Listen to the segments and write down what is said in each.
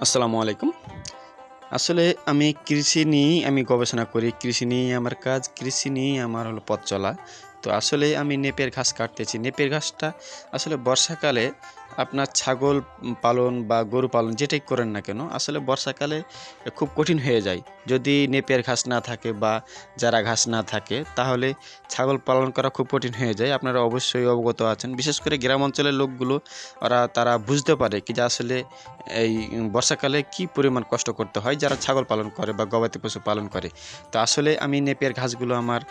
আসসালামু আলাইকুম। আসলে আমি কৃষি নিয়েই গবেষণা করি। কৃষি নিয়েই আমার কাজ, কৃষি নিয়েই আমার হলো পথ চলা। তো আসলে আমি নেপিয়ার ঘাস কাটতেছি। নেপিয়ার ঘাসটা আসলে বর্ষাকালে আপনার ছাগল পালন বা গরু পালন যেটাই করেন না কেন, আসলে বর্ষাকালে খুব কঠিন হয়ে যায়। যদি নেপিয়ার ঘাস না থাকে বা চারা ঘাস না থাকে, তাহলে ছাগল পালন করা খুব কঠিন হয়ে যায়। আপনারা অবশ্যই অবগত আছেন। বিশেষ করে গ্রাম অঞ্চলের লোকগুলো তারা বুঝতে পারে কি যে আসলে এই বর্ষাকালে কি পরিমাণ কষ্ট করতে হয় যারা ছাগল পালন করে বা গবাদি পশু পালন করে। তো আসলে আমি নেপিয়ার ঘাসগুলো আমার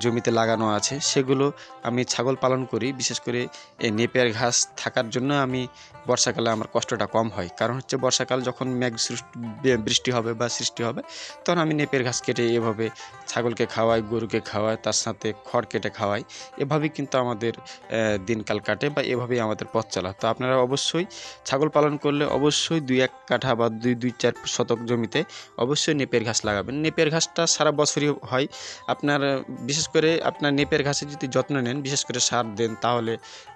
জমিতে লাগানো আছে, সেগুলো আমি ছাগল পালন করি। বিশেষ করে এই নেপিয়ার ঘাস থাকার জন্য আমি বর্ষাকালে আমার কষ্টটা কম হয়। কারণ হচ্ছে বর্ষাকাল যখন বৃষ্টি হবে বা সৃষ্টি হবে, তখন আমি নেপিয়ার ঘাস কেটে এভাবে ছাগলকে খাওয়াই, গরুকে খাওয়াই, তার সাথে খড় কেটে খাওয়াই। এভাবেই কিন্তু আমাদের দিনকাল কাটে বা এভাবেই আমাদের পথ চলা। তো আপনারা অবশ্যই ছাগল পালন করলে অবশ্যই ২-১ কাঠা বা ২-৪ শতক জমিতে অবশ্যই নেপিয়ার ঘাস লাগাবেন। নেপিয়ার ঘাসটা সারা বছরই হয়। আপনার বিশেষ করে আপনার নেপিয়ার ঘাসের যদি যত্ন নেন, বিশেষ করে সার দেন, তাহলে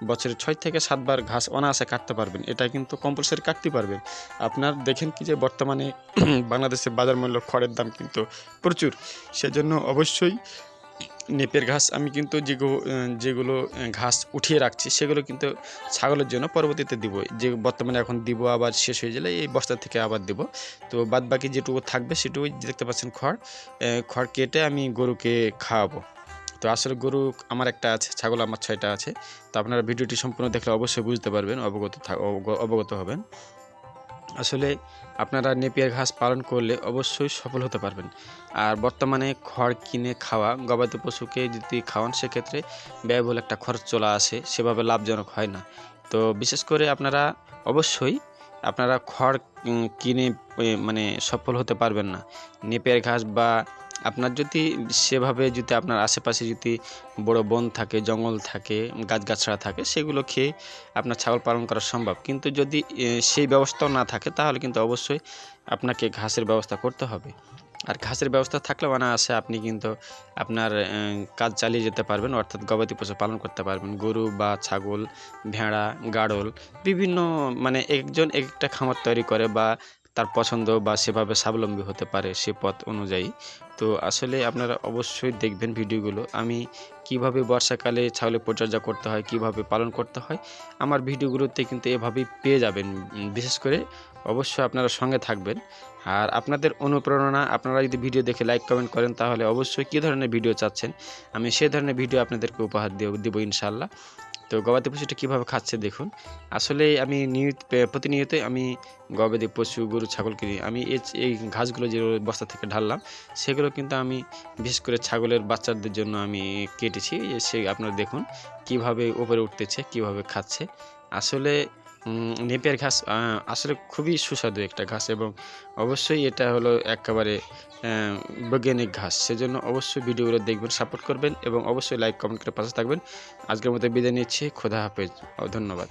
বছরে ৬ থেকে ৭ বার ঘাস অনায়াসে কাটতে পারবেন। এটা কিন্তু কম্পালসারি কাটতেই পারবেন। আপনার দেখেন কি যে বর্তমানে বাংলাদেশে বাজার মূল্য খড়ের দাম কিন্তু প্রচুর। সেজন্য অবশ্যই নেপিয়ার ঘাস আমি কিন্তু যেগুলো ঘাস উঠিয়ে রাখছি, সেগুলো কিন্তু ছাগলের জন্য পরবর্তীতে দিব। যে বর্তমানে এখন দিব, আবার শেষ হয়ে গেলে এই বস্তা থেকে আবার দিব। তো বাদবাকি যেটুকু থাকবে সেটুকুই দেখতে পাচ্ছেন খড়। খড় কেটে আমি গরুকে খাওয়াবো। তো আসলে গরু আমার একটা আছে, ছাগল আমার ৬টা আছে। তো আপনারা ভিডিওটি সম্পূর্ণ দেখলে অবশ্যই বুঝতে পারবেন, অবগত হবেন। আসলে আপনারা নেপিয়ার ঘাস পালন করলে অবশ্যই সফল হতে পারবেন। আর বর্তমানে খড় কিনে খাওয়া গবাদি পশুকে যদি খাওয়ান, সেক্ষেত্রে ব্যয়বহুল একটা খরচ চলে আসে, সেভাবে লাভজনক হয় না। তো বিশেষ করে অবশ্যই আপনারা খড় কিনে মানে সফল হতে পারবেন না। নেপিয়ার ঘাস বা আপনার যদি সেভাবে যদি আপনার আশেপাশে যদি বড় বন থাকে, জঙ্গল থাকে, গাছগাছড়া থাকে, সেগুলো খেয়ে আপনার ছাগল পালন করা সম্ভব। কিন্তু যদি সেই ব্যবস্থাও না থাকে, তাহলে কিন্তু অবশ্যই আপনাকে ঘাসের ব্যবস্থা করতে হবে। আর ঘাসের ব্যবস্থা থাকলে অনায়াসে আপনি কিন্তু আপনার কাজ চালিয়ে যেতে পারবেন, অর্থাৎ গবাদি পশু পালন করতে পারবেন। গরু বা ছাগল, ভেড়া, গাড়ল বিভিন্ন মানে একজন এক একটা খামার তৈরি করে বা তার পছন্দ বা সেভাবে স্বাবলম্বী হতে পারে সে পথ অনুযায়ী। তো আসলে আপনারা অবশ্যই দেখবেন ভিডিওগুলো। আমি কিভাবে বর্ষাকালে ছাগলের পরিচর্যা করতে হয়, কিভাবে পালন করতে হয়, আমার ভিডিওগুলোতে কিন্তু এভাবেই পেয়ে যাবেন। বিশেষ করে অবশ্যই আপনারা সঙ্গে থাকবেন। আর আপনাদের অনুপ্রেরণা, আপনারা যদি ভিডিও দেখে লাইক কমেন্ট করেন, তাহলে অবশ্যই কী ধরনের ভিডিও চাচ্ছেন, আমি সে ধরনের ভিডিও আপনাদেরকে উপহার দেব ইনশাআল্লাহ। তো গবাদি পশুটা কীভাবে খাচ্ছে দেখুন। আসলে আমি প্রতিনিয়তই আমি গবাদি পশু, গরু, ছাগল কিনি। আমি এই ঘাসগুলো যে বস্তা থেকে ঢাললাম, সেগুলো কিন্তু আমি বিশেষ করে ছাগলের বাচ্চাদের জন্য আমি কেটেছি। আপনারা দেখুন কীভাবে উপরে উঠতেছে, কীভাবে খাচ্ছে। আসলে নেপিয়ার ঘাস আসলে খুবই সুস্বাদু একটা ঘাস, এবং অবশ্যই এটা হলো একেবারে বৈজ্ঞানিক ঘাস। সেজন্য অবশ্যই ভিডিওগুলো দেখবেন, সাপোর্ট করবেন এবং অবশ্যই লাইক কমেন্ট করে পাশে থাকবেন। আজকের মতো বিদায় নিচ্ছি। খোদা হাফেজ। ধন্যবাদ।